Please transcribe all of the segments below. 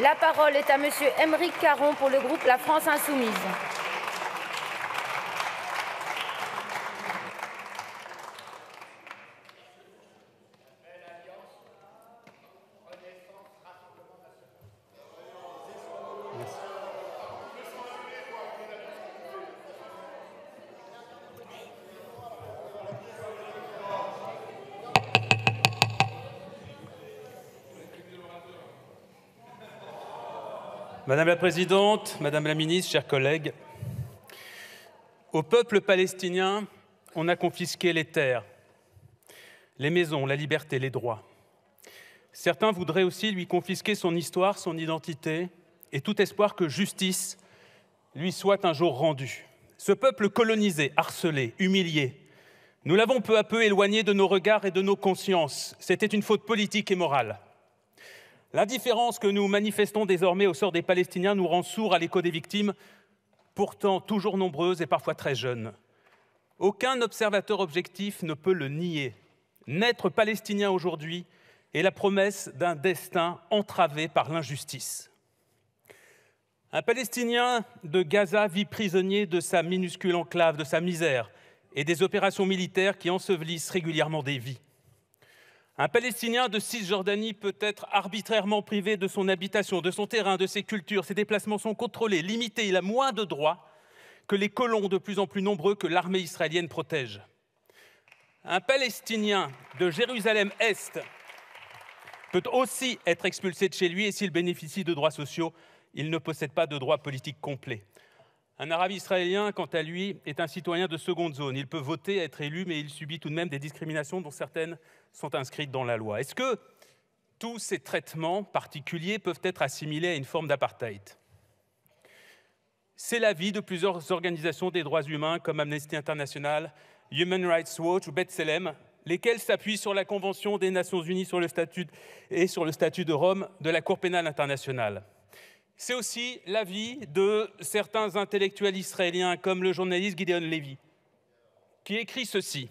La parole est à Monsieur Aymeric Caron pour le groupe La France Insoumise. Madame la Présidente, Madame la Ministre, chers collègues, au peuple palestinien, on a confisqué les terres, les maisons, la liberté, les droits. Certains voudraient aussi lui confisquer son histoire, son identité et tout espoir que justice lui soit un jour rendue. Ce peuple colonisé, harcelé, humilié, nous l'avons peu à peu éloigné de nos regards et de nos consciences. C'était une faute politique et morale. L'indifférence que nous manifestons désormais au sort des Palestiniens nous rend sourds à l'écho des victimes, pourtant toujours nombreuses et parfois très jeunes. Aucun observateur objectif ne peut le nier. Naître palestinien aujourd'hui est la promesse d'un destin entravé par l'injustice. Un Palestinien de Gaza vit prisonnier de sa minuscule enclave, de sa misère et des opérations militaires qui ensevelissent régulièrement des vies. Un Palestinien de Cisjordanie peut être arbitrairement privé de son habitation, de son terrain, de ses cultures. Ses déplacements sont contrôlés, limités. Il a moins de droits que les colons de plus en plus nombreux que l'armée israélienne protège. Un Palestinien de Jérusalem-Est peut aussi être expulsé de chez lui et s'il bénéficie de droits sociaux, il ne possède pas de droits politiques complets. Un Arabe israélien, quant à lui, est un citoyen de seconde zone. Il peut voter, être élu, mais il subit tout de même des discriminations dont certaines sont inscrites dans la loi. Est-ce que tous ces traitements particuliers peuvent être assimilés à une forme d'apartheid? C'est l'avis de plusieurs organisations des droits humains comme Amnesty International, Human Rights Watch ou B'Tselem, lesquelles s'appuient sur la Convention des Nations Unies sur le statut et sur le statut de Rome de la Cour pénale internationale. C'est aussi l'avis de certains intellectuels israéliens, comme le journaliste Gideon Levy, qui écrit ceci.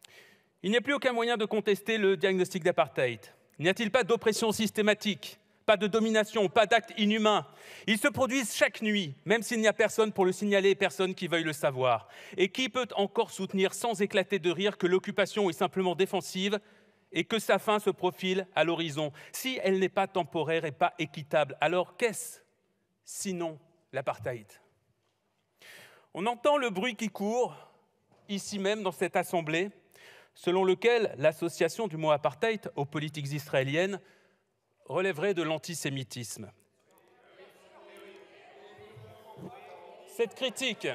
« Il n'y a plus aucun moyen de contester le diagnostic d'apartheid. N'y a-t-il pas d'oppression systématique, pas de domination, pas d'actes inhumains? Ils se produisent chaque nuit, même s'il n'y a personne pour le signaler et personne qui veuille le savoir. Et qui peut encore soutenir sans éclater de rire que l'occupation est simplement défensive et que sa fin se profile à l'horizon? Si elle n'est pas temporaire et pas équitable, alors qu'est-ce sinon l'apartheid? On entend le bruit qui court, ici même dans cette assemblée, selon lequel l'association du mot apartheid aux politiques israéliennes relèverait de l'antisémitisme. Cette critique,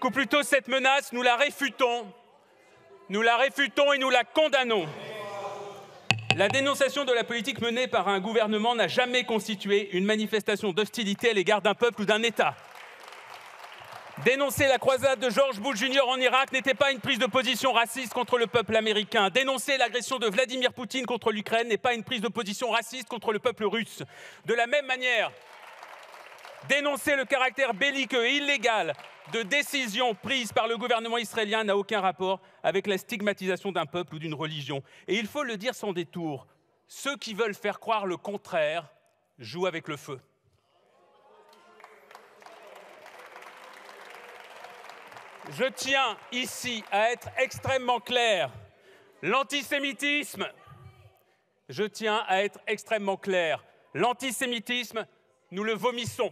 ou plutôt cette menace, nous la réfutons et nous la condamnons. La dénonciation de la politique menée par un gouvernement n'a jamais constitué une manifestation d'hostilité à l'égard d'un peuple ou d'un État. Dénoncer la croisade de George Bush Jr. en Irak n'était pas une prise de position raciste contre le peuple américain. Dénoncer l'agression de Vladimir Poutine contre l'Ukraine n'est pas une prise de position raciste contre le peuple russe. De la même manière, dénoncer le caractère belliqueux et illégal de décisions prises par le gouvernement israélien n'a aucun rapport avec la stigmatisation d'un peuple ou d'une religion. Et il faut le dire sans détour, ceux qui veulent faire croire le contraire jouent avec le feu. Je tiens ici à être extrêmement clair. L'antisémitisme, l'antisémitisme, nous le vomissons.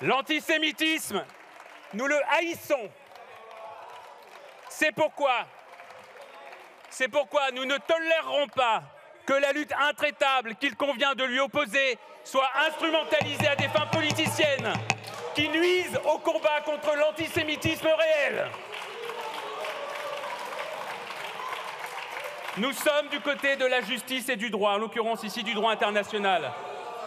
L'antisémitisme, nous le haïssons. C'est pourquoi nous ne tolérerons pas que la lutte intraitable qu'il convient de lui opposer soit instrumentalisée à des fins politiciennes qui nuisent au combat contre l'antisémitisme réel. Nous sommes du côté de la justice et du droit, en l'occurrence ici du droit international.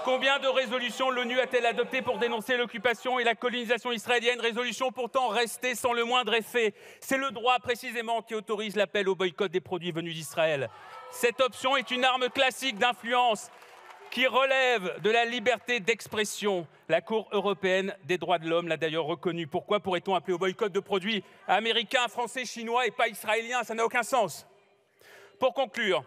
Combien de résolutions l'ONU a-t-elle adoptées pour dénoncer l'occupation et la colonisation israélienne, résolutions pourtant restées sans le moindre effet? C'est le droit précisément qui autorise l'appel au boycott des produits venus d'Israël. Cette option est une arme classique d'influence qui relève de la liberté d'expression. La Cour européenne des droits de l'homme l'a d'ailleurs reconnu. Pourquoi pourrait-on appeler au boycott de produits américains, français, chinois et pas israéliens? Ça n'a aucun sens. Pour conclure,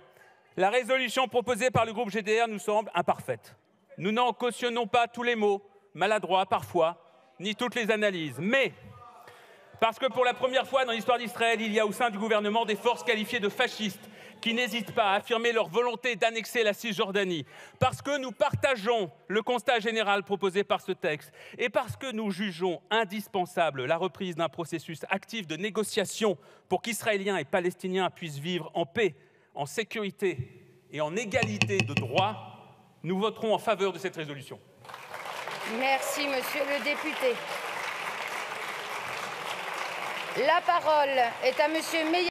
la résolution proposée par le groupe GDR nous semble imparfaite. Nous n'en cautionnons pas tous les mots, maladroits parfois, ni toutes les analyses. Mais parce que pour la première fois dans l'histoire d'Israël, il y a au sein du gouvernement des forces qualifiées de fascistes qui n'hésitent pas à affirmer leur volonté d'annexer la Cisjordanie, parce que nous partageons le constat général proposé par ce texte et parce que nous jugeons indispensable la reprise d'un processus actif de négociation pour qu'Israéliens et Palestiniens puissent vivre en paix, en sécurité et en égalité de droits, nous voterons en faveur de cette résolution. Merci, monsieur le député. La parole est à monsieur Meyer.